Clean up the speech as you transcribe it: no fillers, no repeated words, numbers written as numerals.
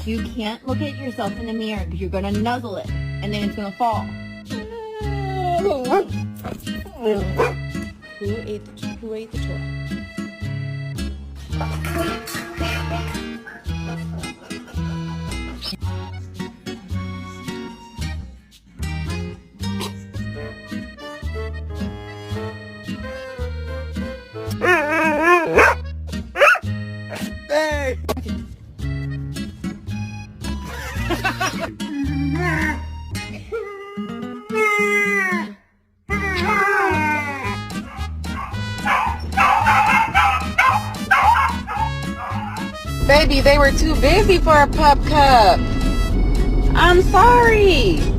You can't look at yourself in the mirror because you're going to nuzzle it and then it's going to fall. Who ate the toy? Hey! Baby, they were too busy for a pup cup. I'm sorry.